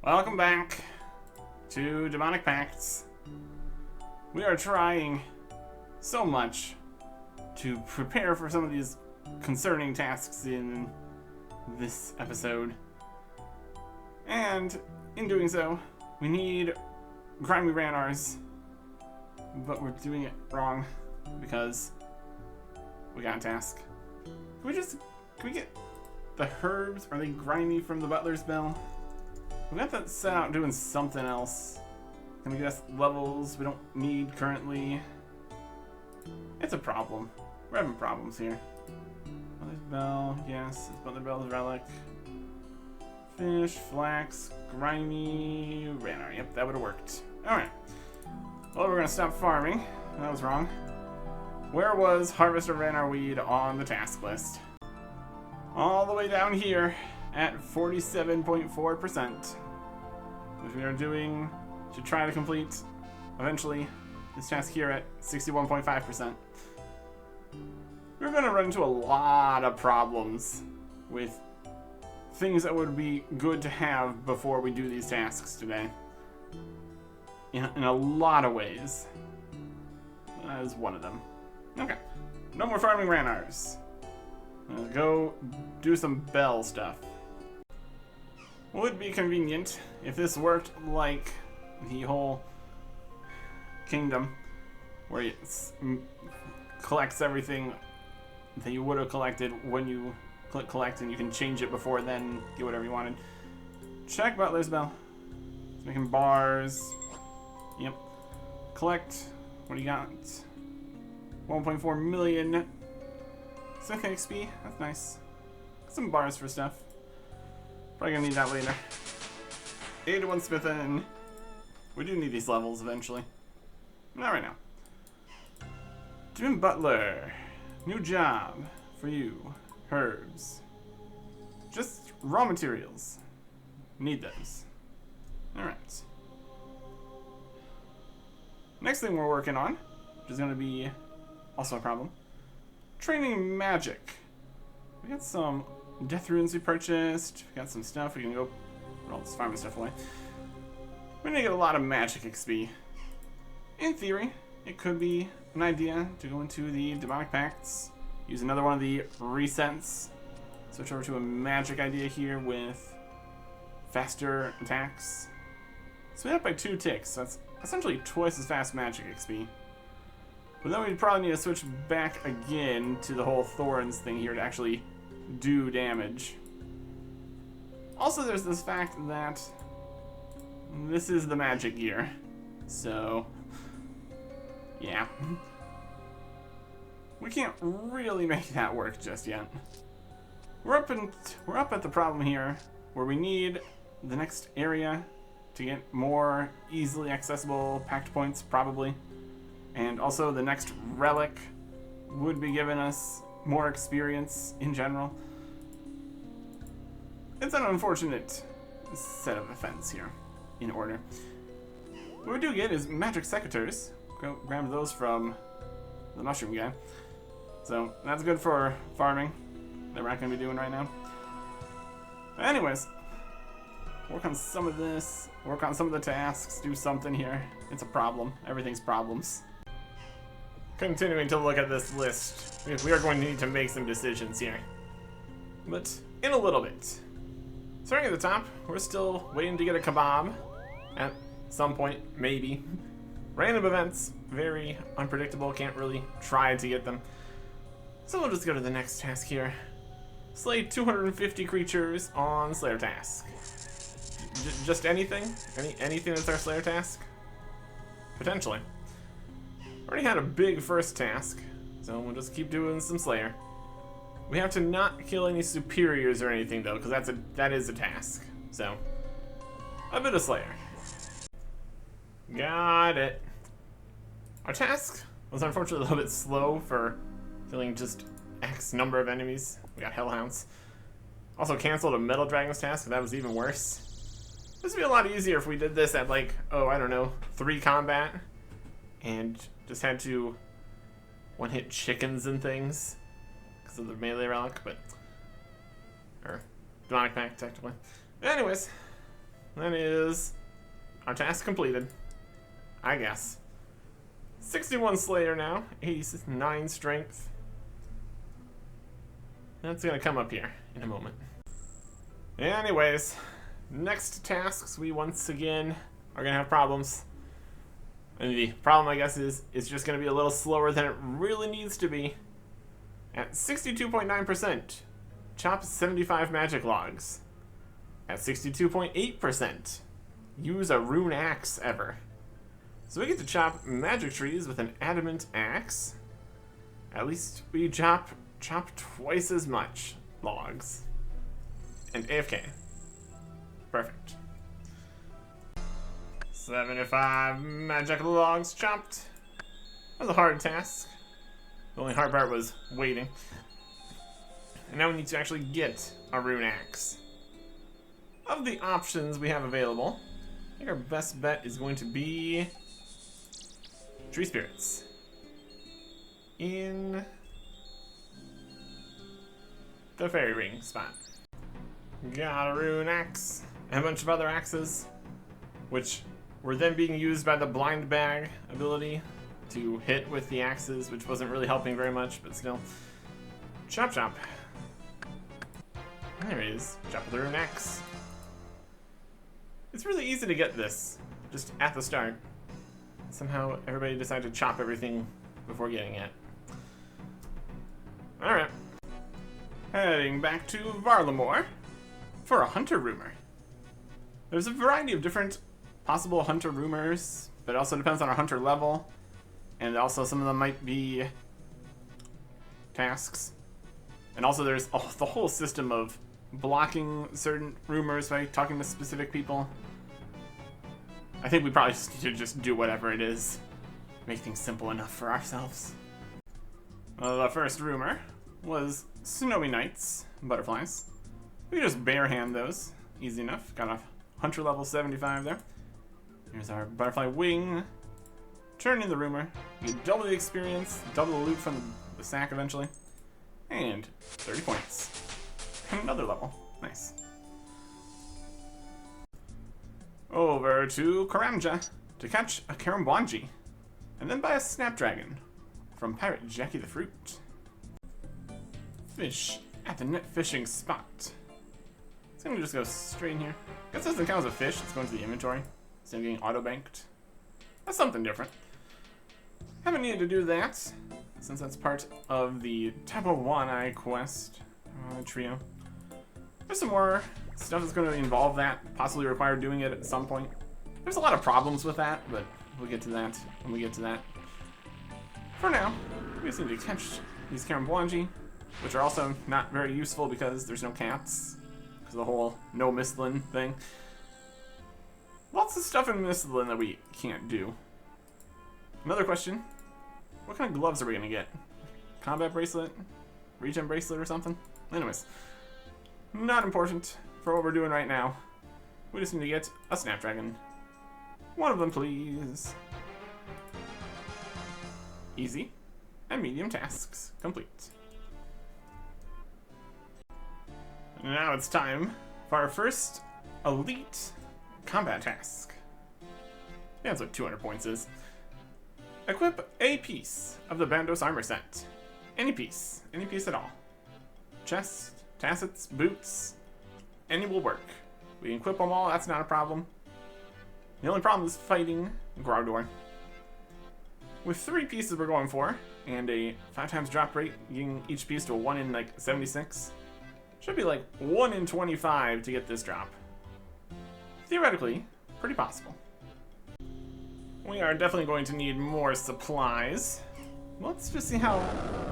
Welcome back to Demonic Pacts. We are trying so much to prepare for some of these concerning tasks in this episode. And in doing so, we need grimy Ranars, but we're doing it wrong because we got a task. Can we get the herbs? Are they grimy from the Butler's Bell? We got that set out doing something else. Can we get us levels we don't need currently? It's a problem. We're having problems here. Butler's Bell, yes. It's Butler Bell's relic. Fish, flax, grimy, Ranar. Yep, that would have worked. Alright. Well, we're gonna stop farming. That was wrong. Where was Harvest of Ranar Weed on the task list? All the way down here at 47.4%, which we are doing to try to complete eventually this task here at 61.5%. We're going to run into a lot of problems with things that would be good to have before we do these tasks today. In a lot of ways. That is one of them. Okay. No more farming Ranars. Let's go do some bell stuff. Would be convenient if this worked like the whole kingdom, where it collects everything that you would have collected when you click collect, and you can change it before then, get whatever you wanted. Check Butler's Bell. It's making bars. Yep. Collect. What do you got? 1.4 million Smith XP. That's nice. Some bars for stuff. Probably gonna need that later. 81 Smithin. We do need these levels eventually. Not right now. Jim Butler. New job for you. Herbs. Just raw materials. Need those. Alright. Next thing we're working on, which is gonna be also a problem. Training magic. We got some death runes we purchased. We got some stuff. We can go put all this farming stuff away. We're gonna get a lot of magic XP. In theory, it could be an idea to go into the Demonic Pacts, use another one of the resets, switch over to a magic idea here with faster attacks. Split up by 2 ticks, so that's essentially twice as fast magic XP. But then we'd probably need to switch back again to the whole Thorns thing here to actually do damage. Also, there's this fact that this is the magic gear, so yeah. We can't really make that work just yet. We're up at the problem here where we need the next area to get more easily accessible pact points, probably. And also the next relic would be giving us more experience in general. It's an unfortunate set of events here, in order. What we do get is magic secateurs. Go grab those from the mushroom guy. So that's good for farming that we're not going to be doing right now. But anyways, work on some of this, work on some of the tasks, do something here. It's a problem. Everything's problems. Continuing to look at this list, we are going to need to make some decisions here. But in a little bit. Starting at the top, we're still waiting to get a kebab. At some point, maybe. Random events, very unpredictable, can't really try to get them. So we'll just go to the next task here. Slay 250 creatures on Slayer task. Just anything? Anything that's our Slayer task? Potentially. Already had a big first task, so we'll just keep doing some Slayer. We have to not kill any superiors or anything though, because that is a task. So, a bit of Slayer. Got it. Our task was unfortunately a little bit slow for killing just X number of enemies. We got Hellhounds. Also canceled a Metal Dragon's task, that was even worse. This would be a lot easier if we did this at like, oh, I don't know, 3 combat. And just had to one-hit chickens and things because of the melee relic, but or demonic pact technically. But anyways, that is our task completed, I guess. 61 Slayer now, 89 Strength. That's gonna come up here in a moment. Anyways, next tasks we once again are gonna have problems. And the problem, I guess, is it's just gonna be a little slower than it really needs to be. At 62.9%, chop 75 magic logs. At 62.8%, use a rune axe ever. So we get to chop magic trees with an adamant axe. At least we chop twice as much logs. And AFK. Perfect. 75 magic logs chopped. That was a hard task. The only hard part was waiting. And now we need to actually get a rune axe. Of the options we have available, I think our best bet is going to be tree spirits. In the fairy ring spot. Got a rune axe and a bunch of other axes, which were then being used by the blind bag ability to hit with the axes, which wasn't really helping very much, but still. Chop chop. There he is. Chop with the rune axe. It's really easy to get this, just at the start. Somehow everybody decided to chop everything before getting it. Alright. Heading back to Varlamore for a hunter rumor. There's a variety of different possible hunter rumors, but it also depends on our hunter level. And also some of them might be tasks. And also there's the whole system of blocking certain rumors by talking to specific people. I think we probably just need to just do whatever it is. Make things simple enough for ourselves. The first rumor was snowy nights, butterflies. We can just barehand those. Easy enough. Got a hunter level 75 there. Here's our butterfly wing. Turn in the rumor. You get double the experience, double the loot from the sack eventually. And 30 points. And another level. Nice. Over to Karamja to catch a Karambwanji. And then buy a snapdragon from Pirate Jackie the Fruit. Fish at the net fishing spot. It's gonna just go straight in here. Guess this doesn't count as a fish, it's going to the inventory. Instead of getting auto-banked. That's something different. Haven't needed to do that, since that's part of the Tabawanai quest trio. There's some more stuff that's going to involve that, possibly require doing it at some point. There's a lot of problems with that, but we'll get to that when we get to that. For now, we just need to catch these Karambwanji, which are also not very useful because there's no cats, because of the whole no Mistlin thing. Lots of stuff in Mistlin that we can't do. Another question, what kind of gloves are we going to get? Combat bracelet? Regen bracelet or something? Anyways, not important for what we're doing right now. We just need to get a snapdragon. One of them, please. Easy and medium tasks complete. And now it's time for our first elite combat task. Yeah, that's what 200 points is. Equip a piece of the Bandos armor set. Any piece at all. Chest, tassets, boots, any will work. We can equip them all, that's not a problem. The only problem is fighting Graudor. With 3 pieces we're going for, and a 5 times drop rate, getting each piece to a 1 in like 76. Should be like 1 in 25 to get this drop. Theoretically, pretty possible. We are definitely going to need more supplies. Let's just see how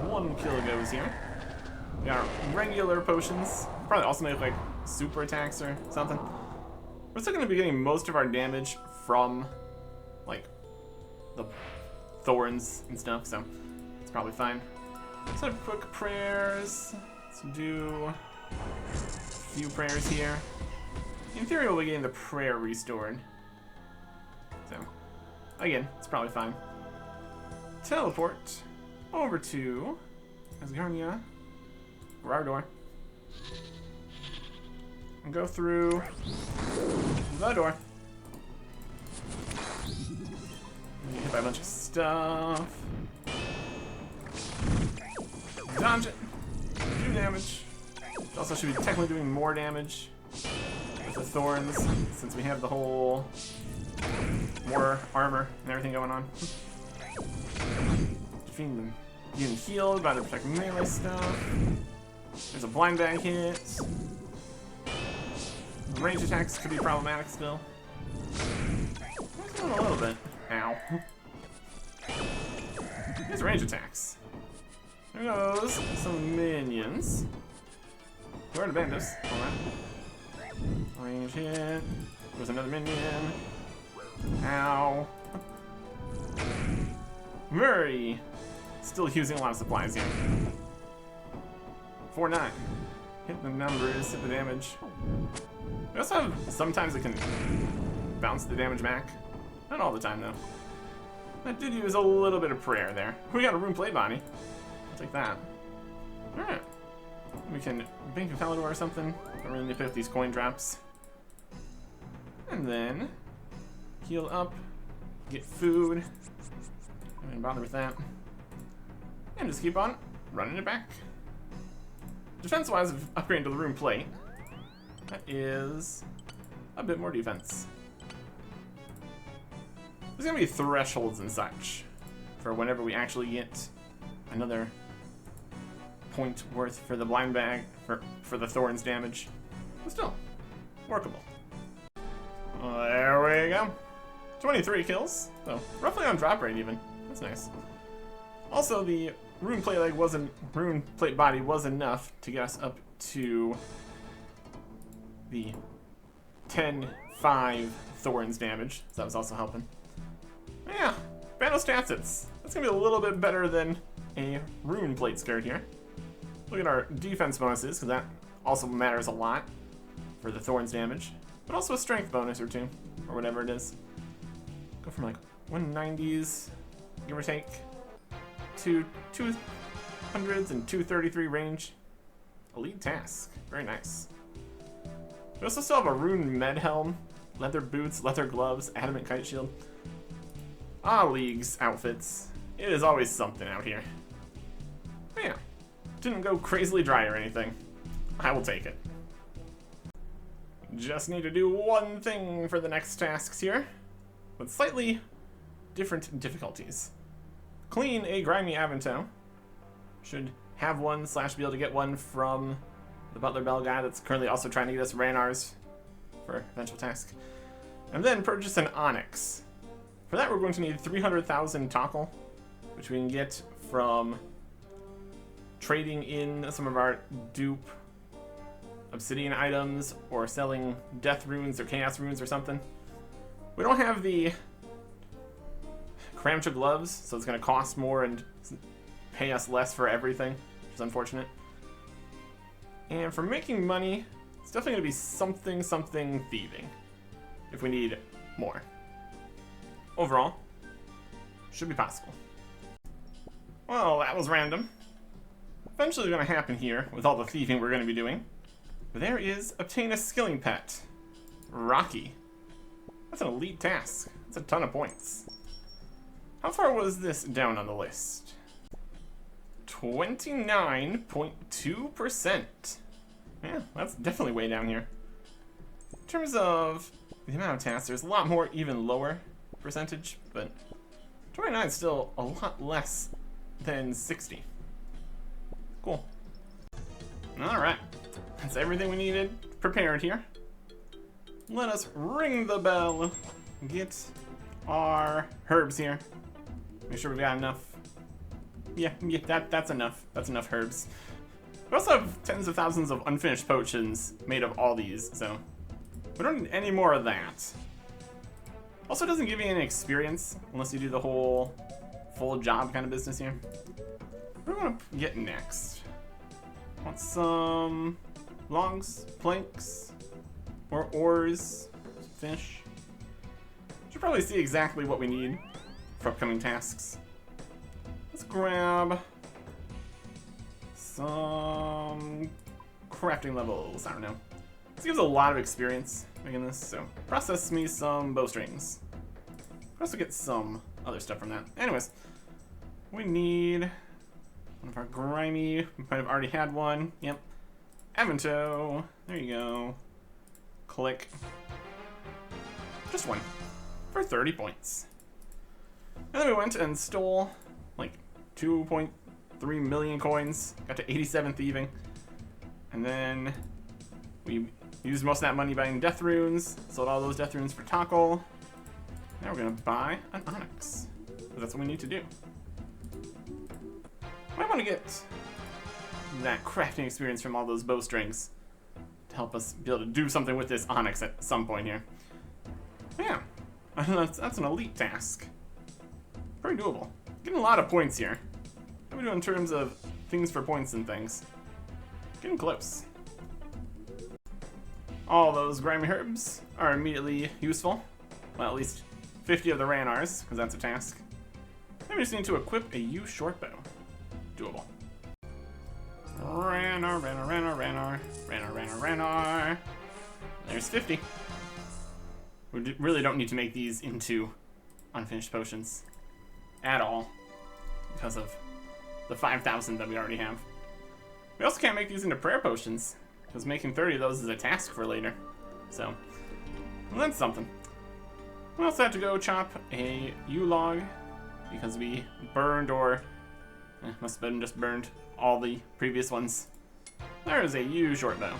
1 kill goes here. We got regular potions. Probably also make like super attacks or something. We're still going to be getting most of our damage from like the thorns and stuff, so it's probably fine. So quick prayers. Let's do a few prayers here. In theory, we'll be getting the prayer restored. So, again, it's probably fine. Teleport over to Asgarnia, Graudor, and go through the door. Hit by a bunch of stuff. Dodge it. Do damage. It also should be technically doing more damage with the thorns, since we have the whole more armor and everything going on. Defeating them. Getting healed by the protect melee stuff. There's a blind bag hit. Range attacks could be problematic still. A little bit. Ow. There's range attacks. There goes some minions. Where are the bandos? Alright. Range hit. There's another minion. Ow. Murray. Still using a lot of supplies here. 4-9. Hit the numbers, hit the damage. We also have, sometimes it can bounce the damage back. Not all the time though. That did use a little bit of prayer there. We got a rune plate body. I'll take that. Alright. We can Bank of Palador or something. Don't really need to pick up these coin drops. And then heal up, get food. Don't even bother with that. And just keep on running it back. Defense-wise, I've upgraded to the rune plate. That is a bit more defense. There's gonna be thresholds and such for whenever we actually get another point worth for the blind bag for the thorns damage. But still, workable. There we go. 23 kills, so roughly on drop rate even. That's nice. Also, the rune plate body was enough to get us up to the 10-5 thorns damage. So that was also helping. Yeah, Bando stats. That's gonna be a little bit better than a rune plate skirt here. Look at our defense bonuses, because that also matters a lot for the thorns damage. But also a strength bonus or two, or whatever it is. Go from like 190s, give or take, to 200s and 233 range. Elite task. Very nice. We also still have a rune med helm, leather boots, leather gloves, adamant kite shield. Ah, League's outfits. It is always something out here. But yeah, didn't go crazily dry or anything. I will take it. Just need to do one thing for the next tasks here, with slightly different difficulties. Clean a grimy Avento. Should have one / be able to get one from the Butler Bell guy that's currently also trying to get us Ranars for eventual task. And then purchase an Onyx. For that we're going to need 300,000 Tokkul, which we can get from trading in some of our dupe obsidian items or selling death runes or chaos runes or something. We don't have the Kramcha gloves, so it's going to cost more and pay us less for everything, which is unfortunate. And for making money, it's definitely going to be something thieving if we need more. Overall, should be possible. Well, that was random. Eventually going to happen here with all the thieving we're going to be doing. There is obtain a skilling pet. Rocky. That's an elite task. That's a ton of points. How far was this down on the list? 29.2%. Yeah, that's definitely way down here. In terms of the amount of tasks, there's a lot more even lower percentage, but 29 is still a lot less than 60. Cool. Alright. That's everything we needed prepared here. Let us ring the bell. Get our herbs here. Make sure we've got enough. Yeah, that's enough. That's enough herbs. We also have tens of thousands of unfinished potions made of all these, so we don't need any more of that. Also, it doesn't give you any experience unless you do the whole full job kind of business here. What do we want to get next? Want some logs, planks, or oars, fish. Should probably see exactly what we need for upcoming tasks. Let's grab some crafting levels. I don't know, This gives a lot of experience making this, so process me some bowstrings. We also get some other stuff from that. Anyways, we need one of our grimy. We might have already had one. Yep. Avento. There you go. Click. Just one. For 30 points. And then we went and stole like 2.3 million coins. Got to 87 thieving. And then we used most of that money buying death runes. Sold all those death runes for tackle. Now we're going to buy an onyx. Because that's what we need to do. Might want to get that crafting experience from all those bowstrings to help us be able to do something with this onyx at some point here. But yeah, that's an elite task. Pretty doable. Getting a lot of points here. How are we doing in terms of things for points and things? Getting close. All those grimy herbs are immediately useful. Well, at least 50 of the Ranars, because that's a task. Then we just need to equip a U short bow. Doable. Ranar. There's 50. We really don't need to make these into unfinished potions at all because of the 5,000 that we already have. We also can't make these into prayer potions because making 30 of those is a task for later. So, well, that's something. We also had to go chop a U log because we burned or must have been just burned all the previous ones. There is a U short bow.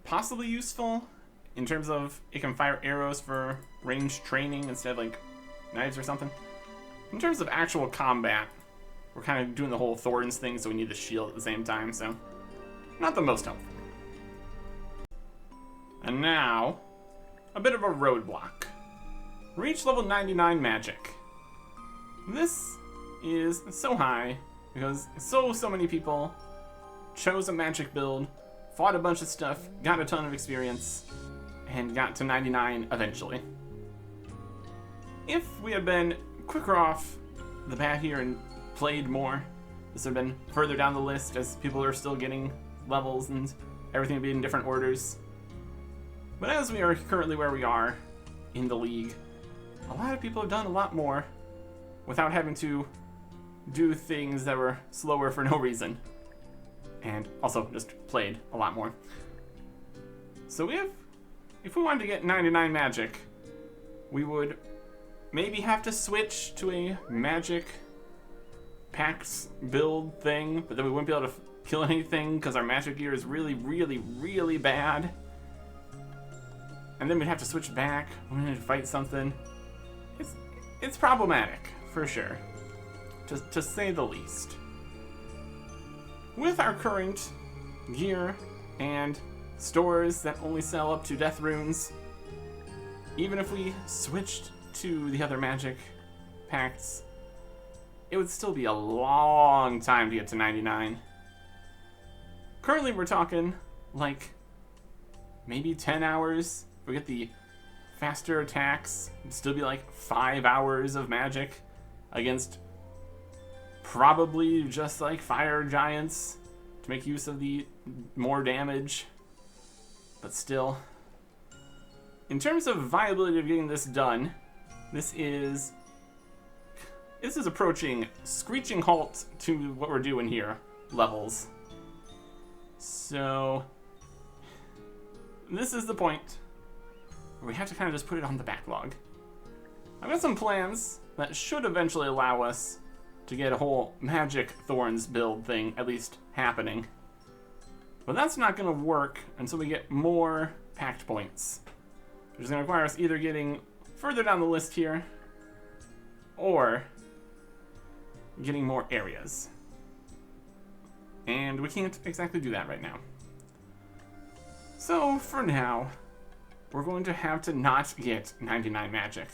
Possibly useful in terms of it can fire arrows for range training instead of like knives or something. In terms of actual combat, we're kind of doing the whole Thorns thing, so we need the shield at the same time, so not the most helpful. And now, a bit of a roadblock. Reach level 99 magic. This is so high because so many people chose a magic build, fought a bunch of stuff, got a ton of experience, and got to 99 eventually. If we had been quicker off the bat here and played more, this would have been further down the list as people are still getting levels and everything would be in different orders. But as we are currently where we are in the league, a lot of people have done a lot more without having to do things that were slower for no reason. And also just played a lot more. So if we wanted to get 99 magic, we would maybe have to switch to a magic Pacts build thing, but then we wouldn't be able to kill anything because our magic gear is really bad. And then we'd have to switch back when we need to fight something. It's problematic, for sure, to say the least. With our current gear and stores that only sell up to death runes, even if we switched to the other magic pacts, it would still be a long time to get to 99. Currently we're talking like maybe 10 hours. If we get the faster attacks, it'd still be like 5 hours of magic against probably just like fire giants to make use of the more damage. But still, in terms of viability of getting this done, this is approaching screeching halt to what we're doing here levels. So this is the point where we have to kind of just put it on the backlog. I've got some plans that should eventually allow us to get a whole magic Thorns build thing at least happening. But that's not going to work until we get more pact points, which is going to require us either getting further down the list here or getting more areas. And we can't exactly do that right now. So for now, we're going to have to not get 99 magic.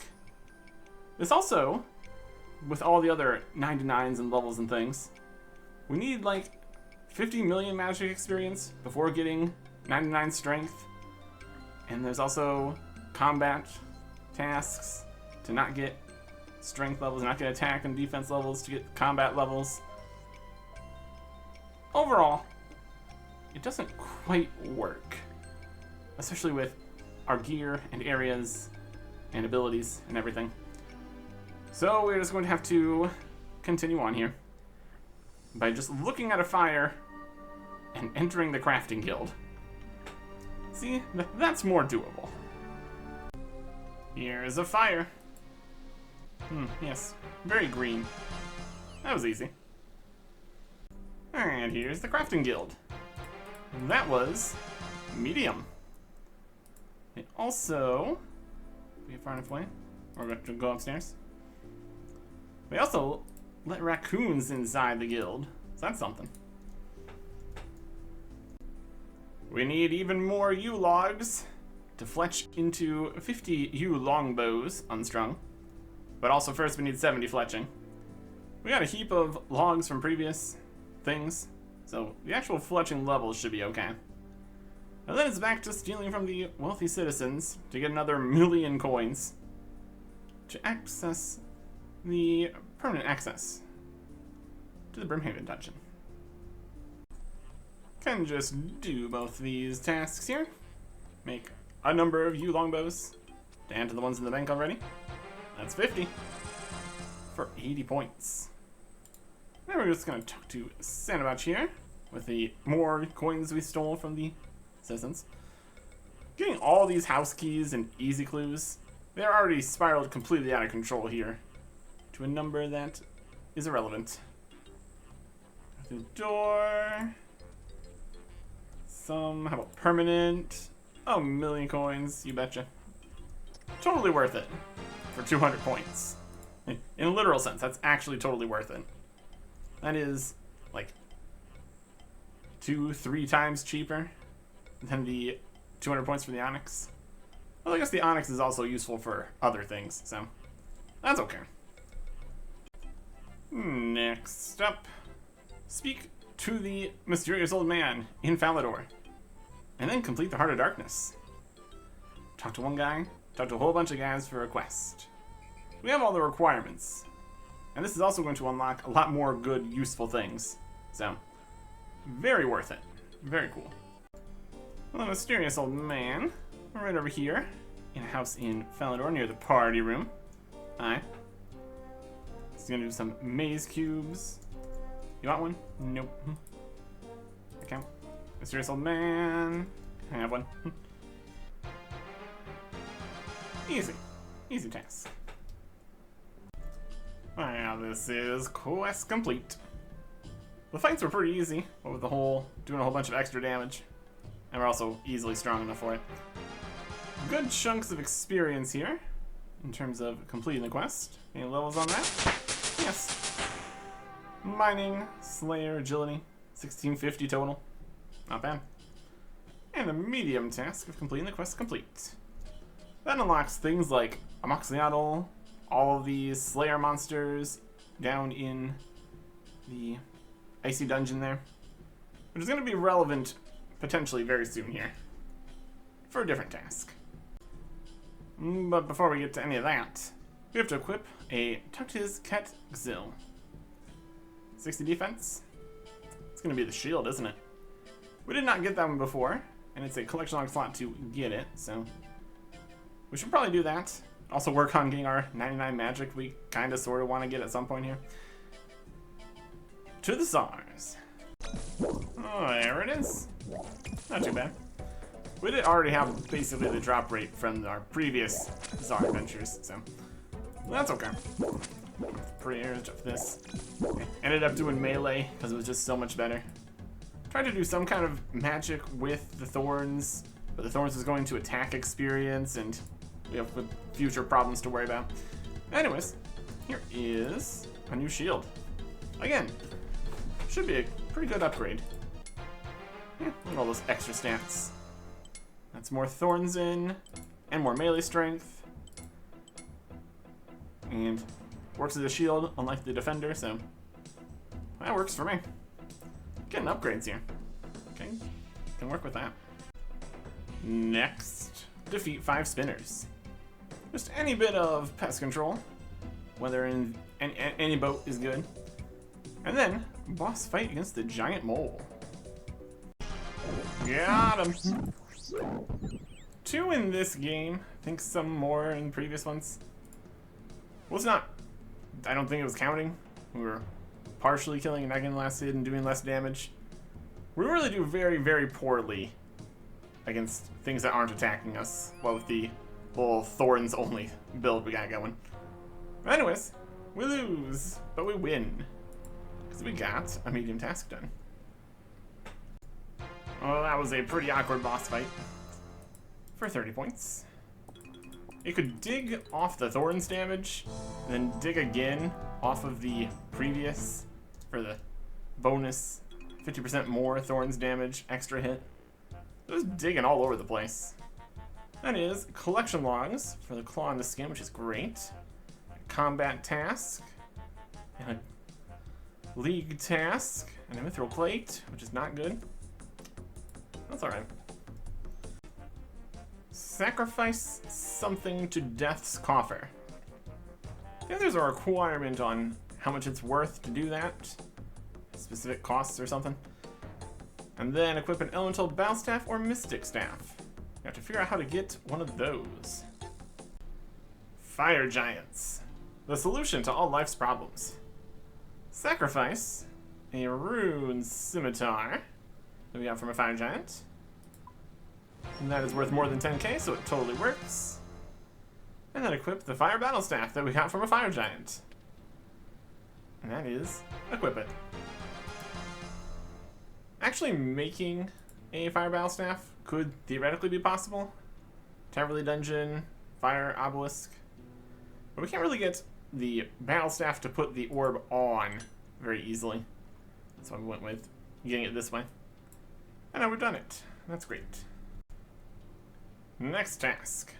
This also, with all the other 99s and levels and things, we need like 50 million magic experience before getting 99 strength. And there's also combat tasks to not get strength levels, not get attack and defense levels to get combat levels. Overall, it doesn't quite work. Especially with our gear and areas and abilities and everything. So we're just going to have to continue on here by just looking at a fire and entering the crafting guild. See, that's more doable. Here's a fire. Yes, very green. That was easy. And here's the crafting guild. That was medium. It also, we get far enough away, we're going to go upstairs. They also let raccoons inside the guild, so that's something. We need even more yew logs to fletch into 50 yew longbows unstrung. But also first we need 70 fletching. We got a heap of logs from previous things, so the actual fletching levels should be okay. And then it's back to stealing from the wealthy citizens to get another 1,000,000 coins to access the permanent access to the Brimhaven dungeon. Can just do both these tasks here. Make a number of yew longbows to add to the ones in the bank already. That's 50 for 80 points. Now we're just going to talk to Sanabach here with the more coins we stole from the citizens. Getting all these house keys and easy clues, they're already spiraled completely out of control here to a number that is irrelevant. Through the door. How about permanent? Oh, 1,000,000 coins, you betcha. Totally worth it for 200 points. In a literal sense, that's actually totally worth it. That is like 2-3 times cheaper than the 200 points for the Onyx. Well, I guess the Onyx is also useful for other things, so that's okay. Next up, speak to the mysterious old man in Falador, and then complete the Heart of Darkness. Talk to one guy, talk to a whole bunch of guys for a quest. We have all the requirements, and this is also going to unlock a lot more good, useful things. So, very worth it. Very cool. Well, the mysterious old man, right over here, in a house in Falador near the party room. Hi. He's gonna do some maze cubes. You want one? Nope. Okay. Mysterious old man. I have one. Easy. Easy task. Wow, this is quest complete. The fights were pretty easy, but with the whole doing a whole bunch of extra damage. And we're also easily strong enough for it. Good chunks of experience here in terms of completing the quest. Any levels on that? Yes. Mining, Slayer, Agility, 1650 total. Not bad. And the medium task of completing the quest complete. That unlocks things like Amoxicillin, all of these Slayer monsters down in the icy dungeon there, which is going to be relevant potentially very soon here for a different task. But before we get to any of that, we have to equip a Tuktiz Ket Xil. 60 defense. It's going to be the shield, isn't it? We did not get that one before, and it's a collection log slot to get it, so we should probably do that. Also work on getting our 99 magic we kind of sort of want to get at some point here. To the SARS. Oh, there it is. Not too bad. We did already have basically the drop rate from our previous Czar adventures, so that's okay. Pretty urge of this. Ended up doing melee because it was just so much better. Tried to do some kind of magic with the thorns, but the thorns was going to attack experience, and we have future problems to worry about. Anyways, here is a new shield. Again, should be a pretty good upgrade. Yeah, look at all those extra stats. That's more thorns in, and more melee strength. And works as a shield, unlike the defender, so that works for me. Getting upgrades here. Okay, can work with that. Next, defeat 5 spinners. Just any bit of pest control, whether in any boat is good. And then, boss fight against the giant mole. Got him. 2 in this game. I think some more in previous ones. Well, it's not. I don't think it was counting. We were partially killing and not getting last hit and doing less damage. We really do very, very poorly against things that aren't attacking us. Well, with the little thorns only build we got going. But anyways, we lose, but we win. Because we got a medium task done. Well, that was a pretty awkward boss fight. For 30 points. It could dig off the thorns damage, then dig again off of the previous for the bonus 50% more thorns damage, extra hit. It was digging all over the place. That is collection logs for the claw and the skin, which is great. A combat task, and a league task, and a mithril plate, which is not good. That's alright. Sacrifice something to Death's Coffer. I think there's a requirement on how much it's worth to do that. Specific costs or something. And then equip an Elemental Battle Staff or Mystic Staff. You have to figure out how to get one of those. Fire Giants. The solution to all life's problems. Sacrifice a Rune Scimitar that we got from a Fire Giant. And that is worth more than 10k, so it totally works. And then equip the Fire Battle Staff that we got from a Fire Giant. And that is equip it. Actually making a Fire Battle Staff could theoretically be possible. Taverley Dungeon, Fire Obelisk. But we can't really get the Battle Staff to put the orb on very easily. That's why we went with getting it this way. And now we've done it. That's great. Next task.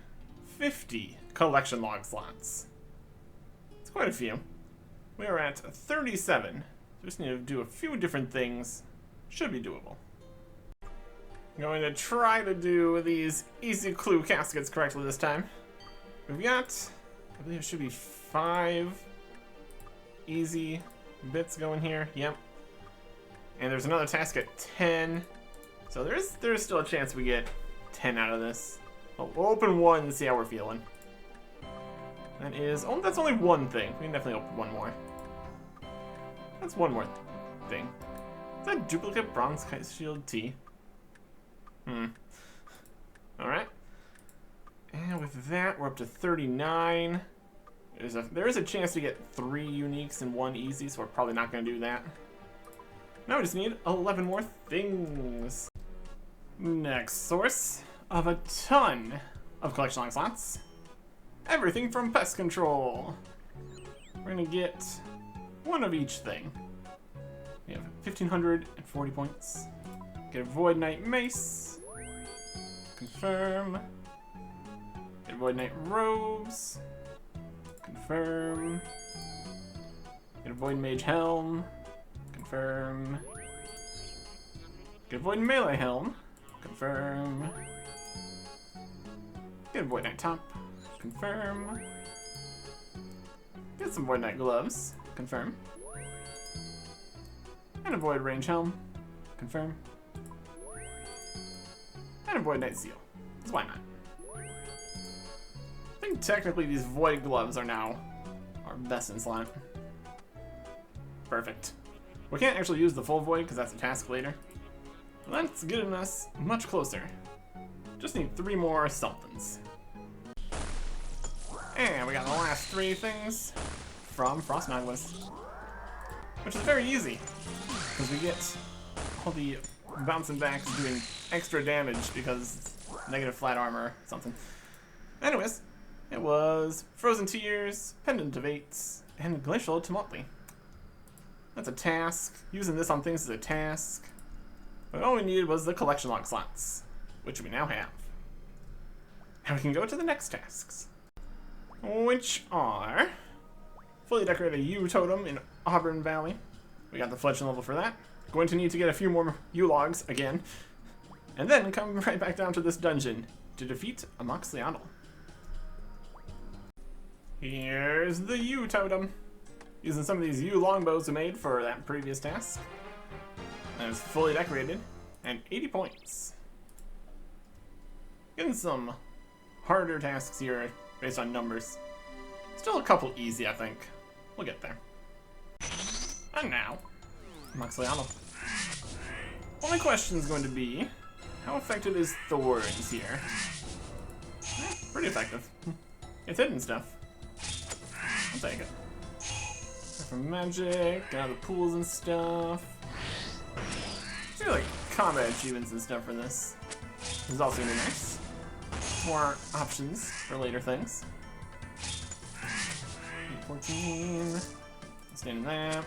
50 collection log slots. It's quite a few. We are at 37. So just need to do a few different things. Should be doable. I'm going to try to do these easy clue caskets correctly this time. We've got, I believe it should be 5 easy bits going here. Yep. And there's another task at 10. So there's still a chance we get 10 out of this. We'll open one and see how we're feeling. That is, oh, that's only one thing. We can definitely open one more. That's one more thing. Is that duplicate bronze kite shield T? Alright. And with that, we're up to 39. There is a chance to get 3 uniques and 1 easy, so we're probably not going to do that. Now we just need 11 more things. Next source of a ton of collection log slots. Everything from pest control. We're going to get one of each thing. We have 1,540 points. Get a Void Knight Mace. Confirm. Get a Void Knight Robes. Confirm. Get a Void Mage Helm. Confirm. Get a Void Melee Helm. Confirm. Get a Void Knight Top. Confirm. Get some Void Knight Gloves. Confirm. And a Void Range Helm. Confirm. And a Void Knight Seal. Because why not? I think technically these Void Gloves are now our best in slot. Perfect. We can't actually use the full Void because that's a task later. That's getting us much closer. Just need 3 more somethings. And we got the last 3 things from Frost Nautilus. Which is very easy. Because we get all the bouncing backs doing extra damage because negative flat armor or something. Anyways, it was Frozen Tears, Pendant of Eights, and Glacial Tumultly. That's a task. Using this on things is a task. But all we needed was the collection log slots, which we now have. Now we can go to the next tasks, which are fully decorate a U totem in Auburn Valley. We got the fledgling level for that. Going to need to get a few more U logs again, and then come right back down to this dungeon to defeat a Moxliatl. Here's the U totem. Using some of these U longbows we made for that previous task. And it's fully decorated, and 80 points. Getting some harder tasks here based on numbers. Still a couple easy, I think. We'll get there. And now, Maxiano. Only question is going to be, how effective is Thorns here? Pretty effective. It's hidden stuff. I'll take it. From magic, get out of the pools and stuff. I feel like combat achievements and stuff for this. This is also really nice. More options for later things. 14. Stand in that.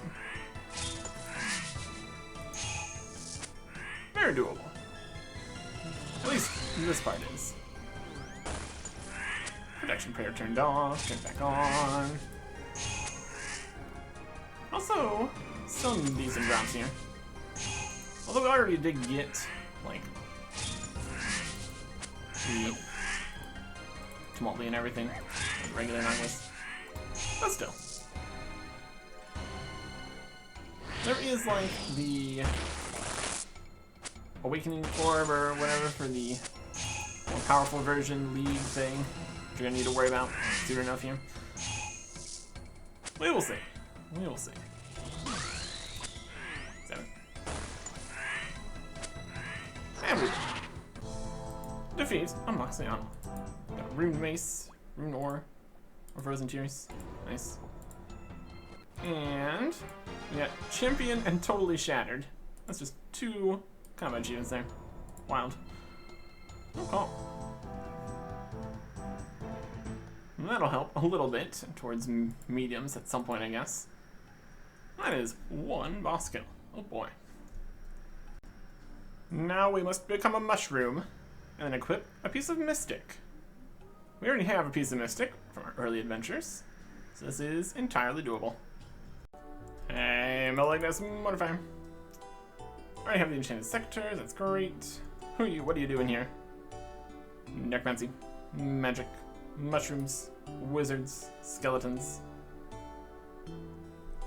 Very doable. At least this part is. Protection prayer turned off, turned back on. Also, some decent drops here. Although we already did get, like, the Tumultly and everything, like regular Nautilus. But still. There is, like, the Awakening Orb or whatever for the more powerful version League thing you're gonna need to worry about soon enough here. We will see. We will see. 7. And we defeat a Maxiano. Got Rune Mace, Rune Ore, or Frozen Tears. Nice. And we got Champion and Totally Shattered. That's just 2 combat achievements there. Wild. No call. And that'll help a little bit towards mediums at some point, I guess. That is 1 boss kill. Oh boy. Now we must become a mushroom and then equip a piece of Mystic. We already have a piece of Mystic from our early adventures, so this is entirely doable. Hey, Malignus Modifier. Already have the Enchanted Sectors, that's great. Who are you? What are you doing here? Necromancy, magic, mushrooms, wizards, skeletons.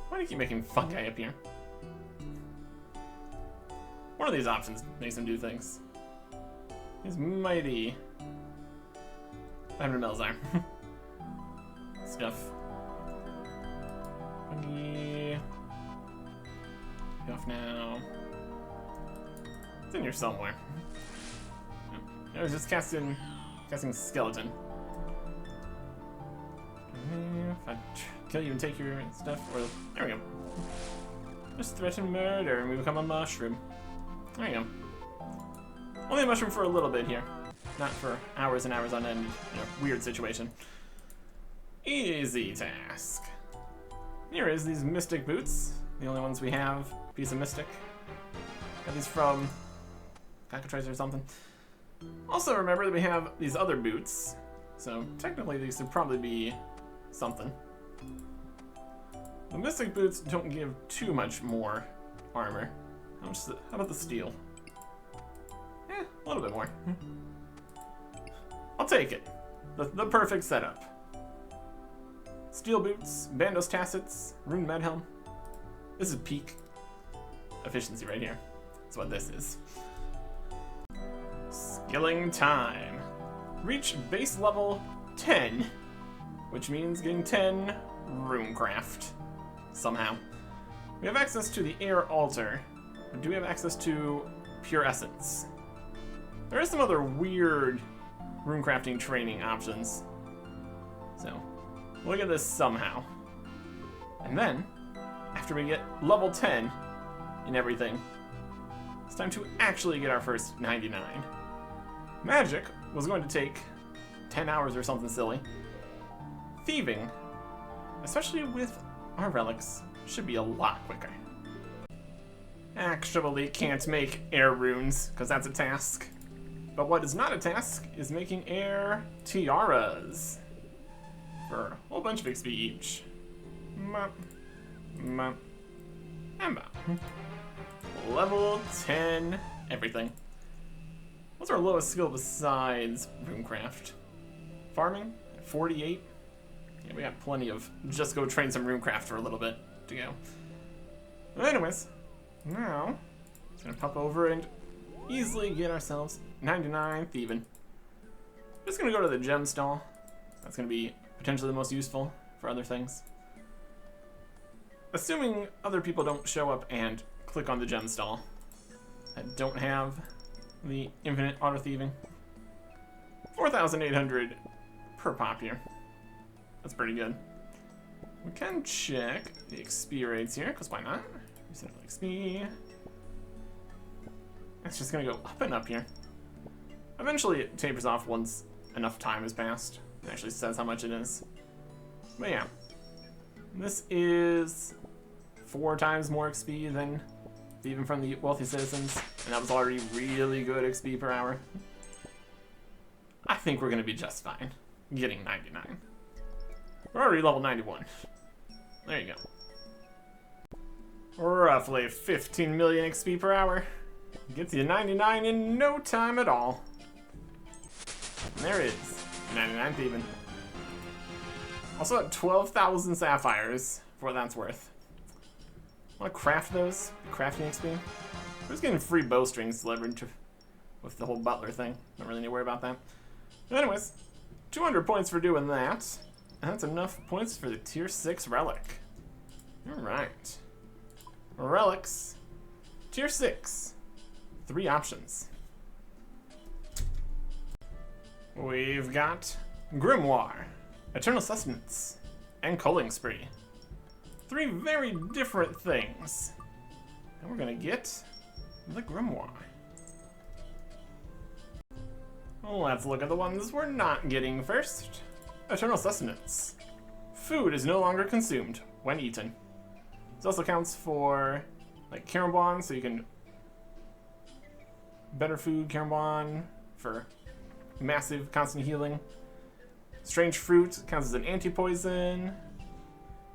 Why do you keep making fungi appear? One of these options makes him do things. He's mighty. 500 mils are. Stuff. Fungi. Get off now. It's in here somewhere. I was just casting skeleton. If I kill you and take your stuff, or there we go. Just threaten murder and we become a mushroom. There you go. Only a mushroom for a little bit here. Not for hours and hours on end, weird situation. Easy task. Here is these Mystic Boots. The only ones we have. Piece of Mystic. Got these from Cockatrice or something. Also remember that we have these other boots. So technically these would probably be something. The Mystic Boots don't give too much more armor. How about the steel? A little bit more. I'll take it. The perfect setup. Steel boots, Bandos Tassets, Rune Medhelm. This is peak efficiency right here. That's what this is. Skilling time. Reach base level 10, which means getting 10 Runecraft. Somehow. We have access to the Air Altar, but do we have access to Pure Essence? There is some other weird runecrafting training options. So, we'll get this somehow. And then, after we get level 10 in everything, it's time to actually get our first 99. Magic was going to take 10 hours or something silly. Thieving, especially with our relics, should be a lot quicker. Actually, can't make air runes, because that's a task. But what is not a task is making air tiaras. For a whole bunch of XP each. And level 10 everything. What's our lowest skill besides Runecraft? Farming? 48? Yeah, we got plenty of just go train some Runecraft for a little bit to go. But anyways, now, just gonna pop over and easily get ourselves 99 thieving. just gonna go to the gem stall. That's gonna be potentially the most useful for other things. Assuming other people don't show up and click on the gem stall. I don't have the infinite auto thieving. 4,800 per pop here. That's pretty good. We can check the XP rates here, because why not? XP. It's just gonna go up and up here. Eventually it tapers off once enough time has passed. It actually says how much it is. But yeah. This is 4 times more XP than even from the wealthy citizens, and that was already really good XP per hour. I think we're gonna be just fine getting 99. We're already level 91. There you go. Roughly 15 million XP per hour. Gets you 99 in no time at all. And there it is. 99th even. Also at 12,000 sapphires, for what that's worth. Want to craft those? Crafting XP? We're just getting free bowstrings delivered with the whole butler thing. Don't really need to worry about that. But anyways, 200 points for doing that. And that's enough points for the tier 6 relic. Alright. Relics. Tier 6. 3 options. We've got Grimoire, Eternal Sustenance, and Culling Spree. 3 very different things. And we're gonna get the Grimoire. Let's look at the ones we're not getting first. Eternal Sustenance. Food is no longer consumed when eaten. This also counts for like Karambon, so you can better food Karambon for massive constant healing. Strange Fruit counts as an anti-poison.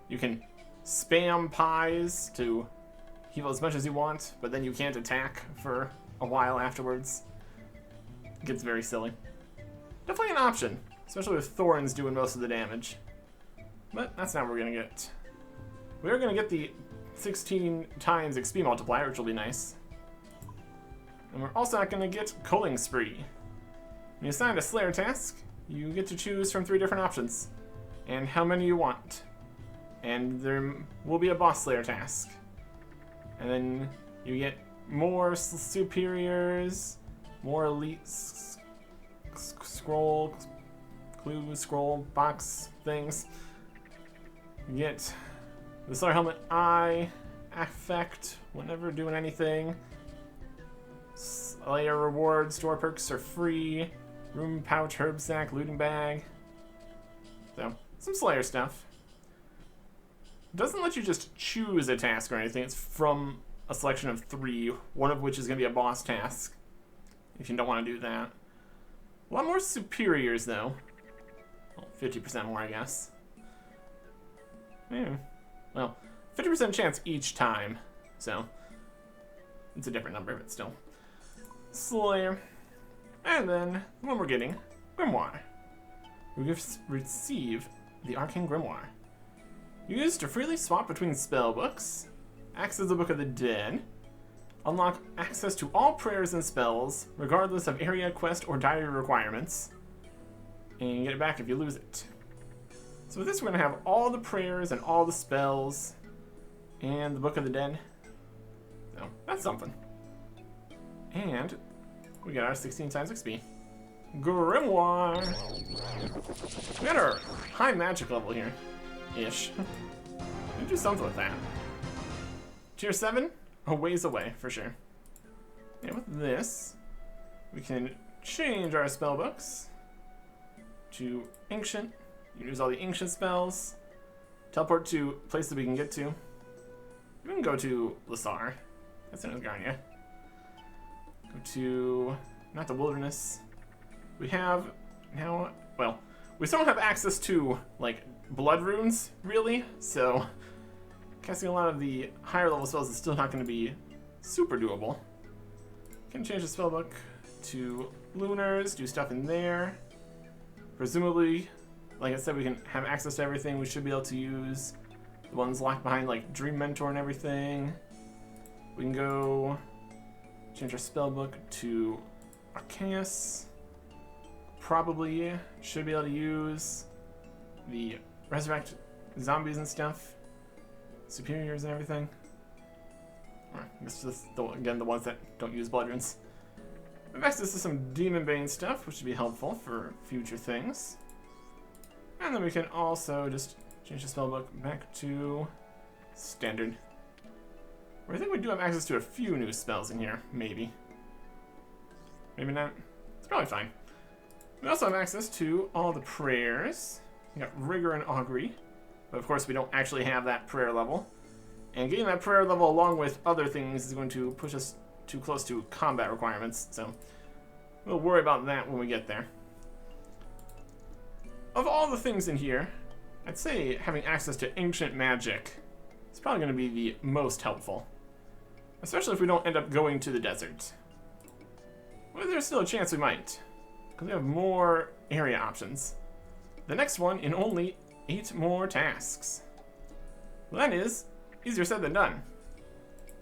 You can spam pies to heal as much as you want, but then you can't attack for a while afterwards. It gets very silly. Definitely an option, especially with Thorns doing most of the damage. But that's not what we're gonna get. We're gonna get the 16 times XP multiplier, which will be nice. And we're also not gonna get Culling Spree. When you assign a Slayer task, you get to choose from 3 different options, and how many you want. And there will be a boss Slayer task. And then you get more superiors, more elite scroll, clue, scroll, box things. You get the Slayer Helmet Eye effect whenever doing anything. Slayer rewards, store perks are free. Room pouch, herb sack, looting bag. So, some Slayer stuff. It doesn't let you just choose a task or anything. It's from a selection of 3, one of which is going to be a boss task, if you don't want to do that. A lot more superiors, though. Well, 50% more, I guess. Yeah. Well, 50% chance each time, so it's a different number, but still. Slayer. And then, the one we're getting, Grimoire. We receive the Arcane Grimoire. Used to freely swap between spellbooks, access the Book of the Dead, unlock access to all prayers and spells, regardless of area, quest, or diary requirements, and you get it back if you lose it. So with this, we're going to have all the prayers and all the spells, and the Book of the Dead. So, that's something. And we got our 16 times XP. Grimoire! We got our high magic level here. Ish. We do something with that. Tier 7? A ways away, for sure. And with this, we can change our spellbooks to Ancient. You can use all the Ancient spells. Teleport to places we can get to. We can go to Lasar. That's in Asgarnia. Go to, not the Wilderness. We have now, well, we still don't have access to, like, blood runes, really, so casting a lot of the higher level spells is still not going to be super doable. Can change the spellbook to Lunars, do stuff in there. Presumably, like I said, we can have access to everything. We should be able to use the ones locked behind, like Dream Mentor and everything. We can go change our spellbook to Arceus. probably should be able to use the resurrect zombies and stuff, superiors and everything. Or, I guess just again the ones that don't use blood runes. We've access to some demon bane stuff, which would be helpful for future things. And then we can also just change the spellbook back to standard. I think we do have access to a few new spells in here, maybe. Maybe not. It's probably fine. We also have access to all the prayers. We got Rigor and Augury, but of course we don't actually have that prayer level. And getting that prayer level along with other things is going to push us too close to combat requirements, so we'll worry about that when we get there. Of all the things in here, I'd say having access to ancient magic is probably going to be the most helpful. Especially if we don't end up going to the desert. Well, there's still a chance we might, because we have more area options. The next one in only 8 more tasks. Well, that is easier said than done.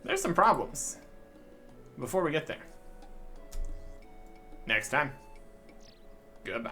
There's some problems before we get there. Next time. Goodbye.